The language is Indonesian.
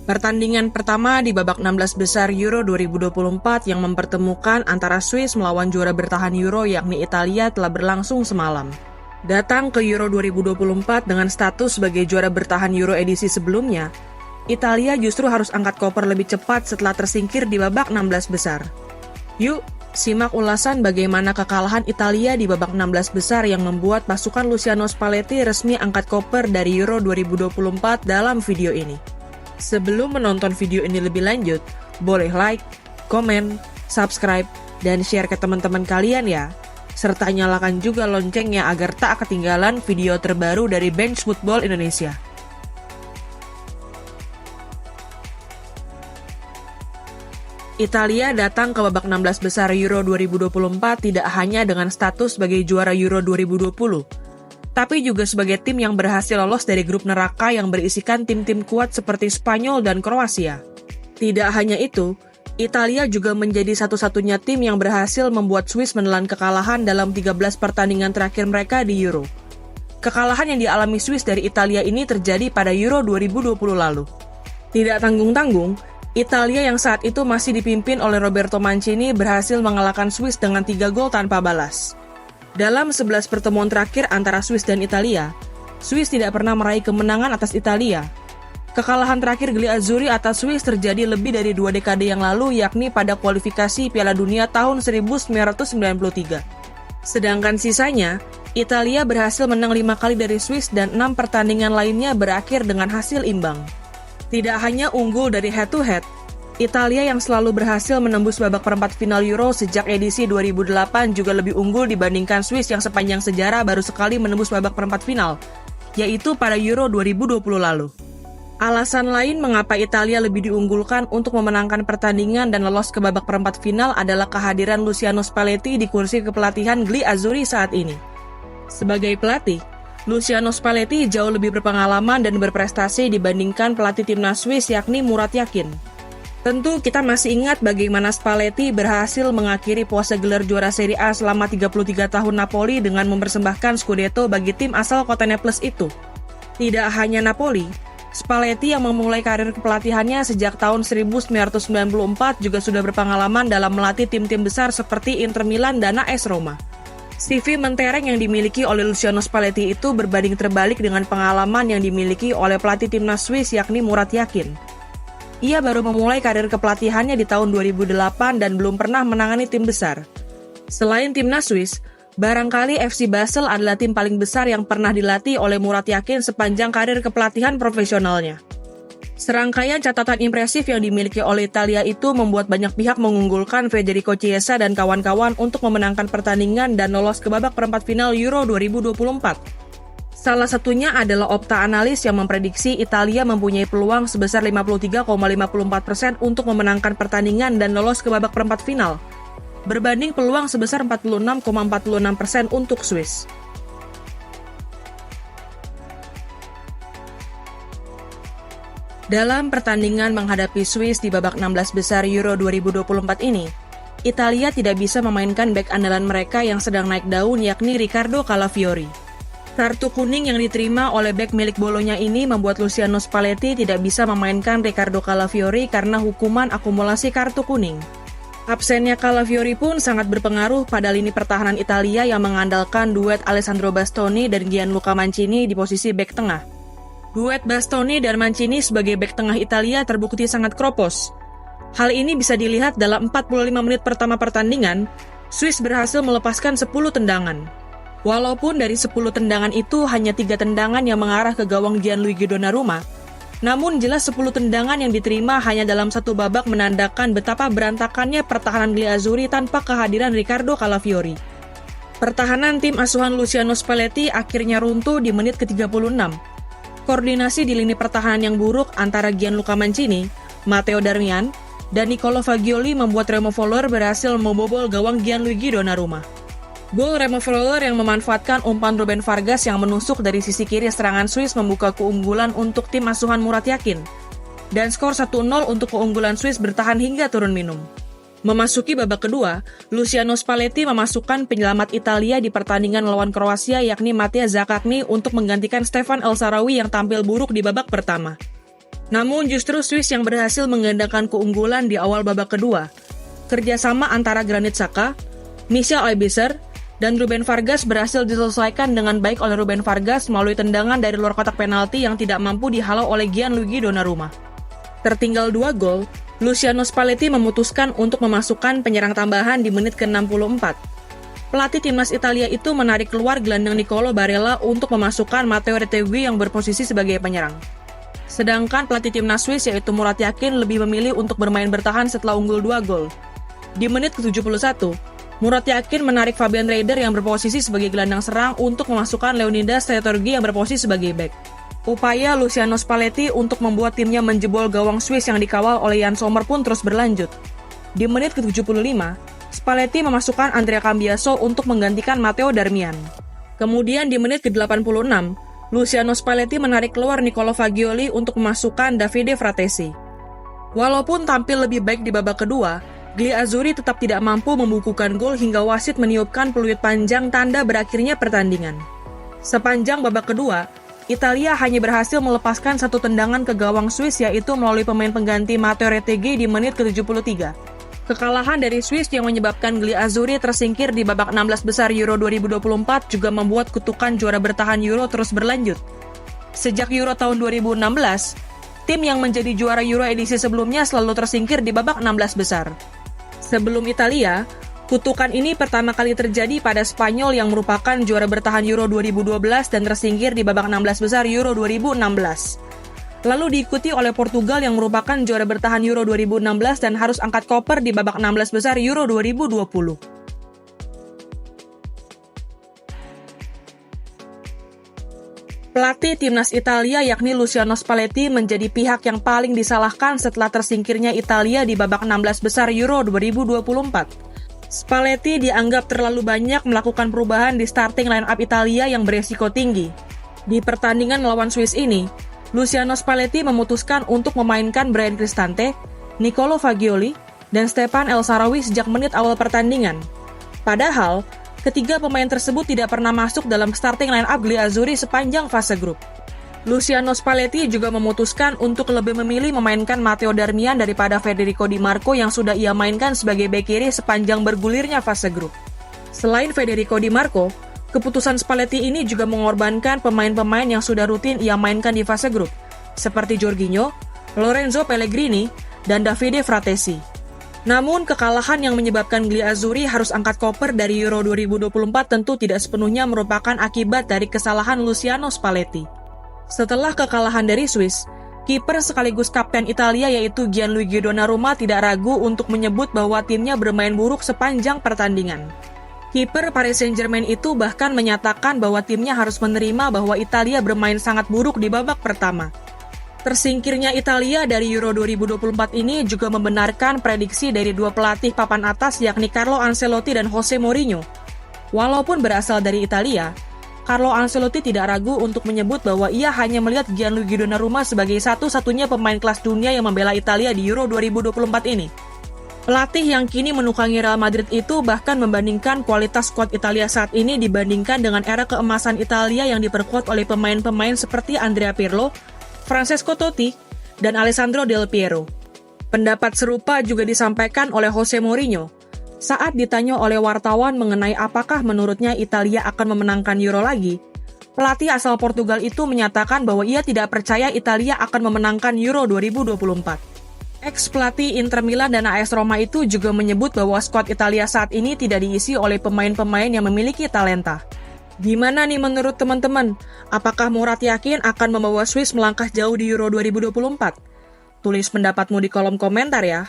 Pertandingan pertama di babak 16 besar Euro 2024 yang mempertemukan antara Swiss melawan juara bertahan Euro yakni Italia telah berlangsung semalam. Datang ke Euro 2024 dengan status sebagai juara bertahan Euro edisi sebelumnya, Italia justru harus angkat koper lebih cepat setelah tersingkir di babak 16 besar. Yuk, simak ulasan bagaimana kekalahan Italia di babak 16 besar yang membuat pasukan Luciano Spalletti resmi angkat koper dari Euro 2024 dalam video ini. Sebelum menonton video ini lebih lanjut, boleh like, komen, subscribe, dan share ke teman-teman kalian ya. Serta nyalakan juga loncengnya agar tak ketinggalan video terbaru dari Bench Football Indonesia. Italia datang ke babak 16 besar Euro 2024 tidak hanya dengan status sebagai juara Euro 2020, tapi juga sebagai tim yang berhasil lolos dari grup neraka yang berisikan tim-tim kuat seperti Spanyol dan Kroasia. Tidak hanya itu, Italia juga menjadi satu-satunya tim yang berhasil membuat Swiss menelan kekalahan dalam 13 pertandingan terakhir mereka di Euro. Kekalahan yang dialami Swiss dari Italia ini terjadi pada Euro 2020 lalu. Tidak tanggung-tanggung, Italia yang saat itu masih dipimpin oleh Roberto Mancini berhasil mengalahkan Swiss dengan 3 gol tanpa balas. Dalam 11 pertemuan terakhir antara Swiss dan Italia, Swiss tidak pernah meraih kemenangan atas Italia. Kekalahan terakhir Gli Azzurri atas Swiss terjadi lebih dari 2 dekade yang lalu, yakni pada kualifikasi Piala Dunia tahun 1993. Sedangkan sisanya, Italia berhasil menang 5 kali dari Swiss dan 6 pertandingan lainnya berakhir dengan hasil imbang. Tidak hanya unggul dari head-to-head, Italia yang selalu berhasil menembus babak perempat final Euro sejak edisi 2008 juga lebih unggul dibandingkan Swiss yang sepanjang sejarah baru sekali menembus babak perempat final, yaitu pada Euro 2020 lalu. Alasan lain mengapa Italia lebih diunggulkan untuk memenangkan pertandingan dan lolos ke babak perempat final adalah kehadiran Luciano Spalletti di kursi kepelatihan Gli Azzurri saat ini. Sebagai pelatih, Luciano Spalletti jauh lebih berpengalaman dan berprestasi dibandingkan pelatih timnas Swiss yakni Murat Yakin. Tentu kita masih ingat bagaimana Spalletti berhasil mengakhiri puasa gelar juara Serie A selama 33 tahun Napoli dengan mempersembahkan Scudetto bagi tim asal kota Naples itu. Tidak hanya Napoli, Spalletti yang memulai karir kepelatihannya sejak tahun 1994 juga sudah berpengalaman dalam melatih tim-tim besar seperti Inter Milan dan AS Roma. CV mentereng yang dimiliki oleh Luciano Spalletti itu berbanding terbalik dengan pengalaman yang dimiliki oleh pelatih timnas Swiss yakni Murat Yakin. Ia baru memulai karir kepelatihannya di tahun 2008 dan belum pernah menangani tim besar. Selain timnas Swiss, barangkali FC Basel adalah tim paling besar yang pernah dilatih oleh Murat Yakin sepanjang karir kepelatihan profesionalnya. Serangkaian catatan impresif yang dimiliki oleh Italia itu membuat banyak pihak mengunggulkan Federico Chiesa dan kawan-kawan untuk memenangkan pertandingan dan lolos ke babak perempat final Euro 2024. Salah satunya adalah Opta Analis yang memprediksi Italia mempunyai peluang sebesar 53,54% untuk memenangkan pertandingan dan lolos ke babak perempat final, berbanding peluang sebesar 46,46% untuk Swiss. Dalam pertandingan menghadapi Swiss di babak 16 besar Euro 2024 ini, Italia tidak bisa memainkan bek andalan mereka yang sedang naik daun yakni Riccardo Calafiori. Kartu kuning yang diterima oleh bek milik Bologna ini membuat Luciano Spalletti tidak bisa memainkan Riccardo Calafiori karena hukuman akumulasi kartu kuning. Absennya Calafiori pun sangat berpengaruh pada lini pertahanan Italia yang mengandalkan duet Alessandro Bastoni dan Gianluca Mancini di posisi bek tengah. Duet Bastoni dan Mancini sebagai bek tengah Italia terbukti sangat kropos. Hal ini bisa dilihat dalam 45 menit pertama pertandingan, Swiss berhasil melepaskan 10 tendangan. Walaupun dari 10 tendangan itu hanya 3 tendangan yang mengarah ke gawang Gianluigi Donnarumma, namun jelas 10 tendangan yang diterima hanya dalam satu babak menandakan betapa berantakannya pertahanan Gli Azzurri tanpa kehadiran Riccardo Calafiori. Pertahanan tim asuhan Luciano Spalletti akhirnya runtuh di menit ke-36. Koordinasi di lini pertahanan yang buruk antara Gianluca Mancini, Matteo Darmian, dan Niccolò Fagioli membuat Remo Freuler berhasil membobol gawang Gianluigi Donnarumma. Gol Remo Freuler yang memanfaatkan umpan Ruben Vargas yang menusuk dari sisi kiri serangan Swiss membuka keunggulan untuk tim asuhan Murat Yakin. Dan skor 1-0 untuk keunggulan Swiss bertahan hingga turun minum. Memasuki babak kedua, Luciano Spalletti memasukkan penyelamat Italia di pertandingan melawan Kroasia yakni Mattia Zaccagni untuk menggantikan Stefan El Shaarawy yang tampil buruk di babak pertama. Namun justru Swiss yang berhasil menggandakan keunggulan di awal babak kedua. Kerjasama antara Granit Xhaka, Michel Aebisser, dan Ruben Vargas berhasil diselesaikan dengan baik oleh Ruben Vargas melalui tendangan dari luar kotak penalti yang tidak mampu dihalau oleh Gianluigi Donnarumma. Tertinggal 2 gol, Luciano Spalletti memutuskan untuk memasukkan penyerang tambahan di menit ke-64. Pelatih timnas Italia itu menarik keluar gelandang Nicolo Barella untuk memasukkan Matteo Retegui yang berposisi sebagai penyerang. Sedangkan pelatih timnas Swiss yaitu Murat Yakin lebih memilih untuk bermain bertahan setelah unggul 2 gol. Di menit ke-71, Murat Yakin menarik Fabian Rieder yang berposisi sebagai gelandang serang untuk memasukkan Leonidas Stetorgi yang berposisi sebagai bek. Upaya Luciano Spalletti untuk membuat timnya menjebol gawang Swiss yang dikawal oleh Jan Sommer pun terus berlanjut. Di menit ke-75, Spalletti memasukkan Andrea Cambiaso untuk menggantikan Matteo Darmian. Kemudian di menit ke-86, Luciano Spalletti menarik keluar Nicolo Fagioli untuk memasukkan Davide Fratesi. Walaupun tampil lebih baik di babak kedua, Gli Azzurri tetap tidak mampu membukukan gol hingga wasit meniupkan peluit panjang tanda berakhirnya pertandingan. Sepanjang babak kedua, Italia hanya berhasil melepaskan satu tendangan ke gawang Swiss yaitu melalui pemain pengganti Matteo Retegui di menit ke-73. Kekalahan dari Swiss yang menyebabkan Gli Azzurri tersingkir di babak 16 besar Euro 2024 juga membuat kutukan juara bertahan Euro terus berlanjut. Sejak Euro tahun 2016, tim yang menjadi juara Euro edisi sebelumnya selalu tersingkir di babak 16 besar. Sebelum Italia, kutukan ini pertama kali terjadi pada Spanyol yang merupakan juara bertahan Euro 2012 dan tersingkir di babak 16 besar Euro 2016. Lalu diikuti oleh Portugal yang merupakan juara bertahan Euro 2016 dan harus angkat koper di babak 16 besar Euro 2020. Pelatih timnas Italia yakni Luciano Spalletti menjadi pihak yang paling disalahkan setelah tersingkirnya Italia di babak 16 besar Euro 2024. Spalletti dianggap terlalu banyak melakukan perubahan di starting line-up Italia yang beresiko tinggi. Di pertandingan melawan Swiss ini, Luciano Spalletti memutuskan untuk memainkan Bryan Cristante, Nicolo Fagioli, dan Stefan El Shaarawy sejak menit awal pertandingan. Padahal, ketiga pemain tersebut tidak pernah masuk dalam starting line-up Gli Azzurri sepanjang fase grup. Luciano Spalletti juga memutuskan untuk lebih memilih memainkan Matteo Darmian daripada Federico Di Marco yang sudah ia mainkan sebagai bek kiri sepanjang bergulirnya fase grup. Selain Federico Di Marco, keputusan Spalletti ini juga mengorbankan pemain-pemain yang sudah rutin ia mainkan di fase grup, seperti Jorginho, Lorenzo Pellegrini, dan Davide Fratesi. Namun, kekalahan yang menyebabkan Gli Azzurri harus angkat koper dari Euro 2024 tentu tidak sepenuhnya merupakan akibat dari kesalahan Luciano Spalletti. Setelah kekalahan dari Swiss, kiper sekaligus kapten Italia yaitu Gianluigi Donnarumma tidak ragu untuk menyebut bahwa timnya bermain buruk sepanjang pertandingan. Kiper Paris Saint-Germain itu bahkan menyatakan bahwa timnya harus menerima bahwa Italia bermain sangat buruk di babak pertama. Tersingkirnya Italia dari Euro 2024 ini juga membenarkan prediksi dari dua pelatih papan atas yakni Carlo Ancelotti dan Jose Mourinho. Walaupun berasal dari Italia, Carlo Ancelotti tidak ragu untuk menyebut bahwa ia hanya melihat Gianluigi Donnarumma sebagai satu-satunya pemain kelas dunia yang membela Italia di Euro 2024 ini. Pelatih yang kini menukangi Real Madrid itu bahkan membandingkan kualitas skuad Italia saat ini dibandingkan dengan era keemasan Italia yang diperkuat oleh pemain-pemain seperti Andrea Pirlo, Francesco Totti, dan Alessandro Del Piero. Pendapat serupa juga disampaikan oleh Jose Mourinho saat ditanya oleh wartawan mengenai apakah menurutnya Italia akan memenangkan Euro lagi. Pelatih asal Portugal itu menyatakan bahwa ia tidak percaya Italia akan memenangkan Euro 2024. Ex-pelatih Inter Milan dan AS Roma itu juga menyebut bahwa skuad Italia saat ini tidak diisi oleh pemain-pemain yang memiliki talenta. Gimana nih menurut teman-teman? Apakah Murat yakin akan membawa Swiss melangkah jauh di Euro 2024? Tulis pendapatmu di kolom komentar ya.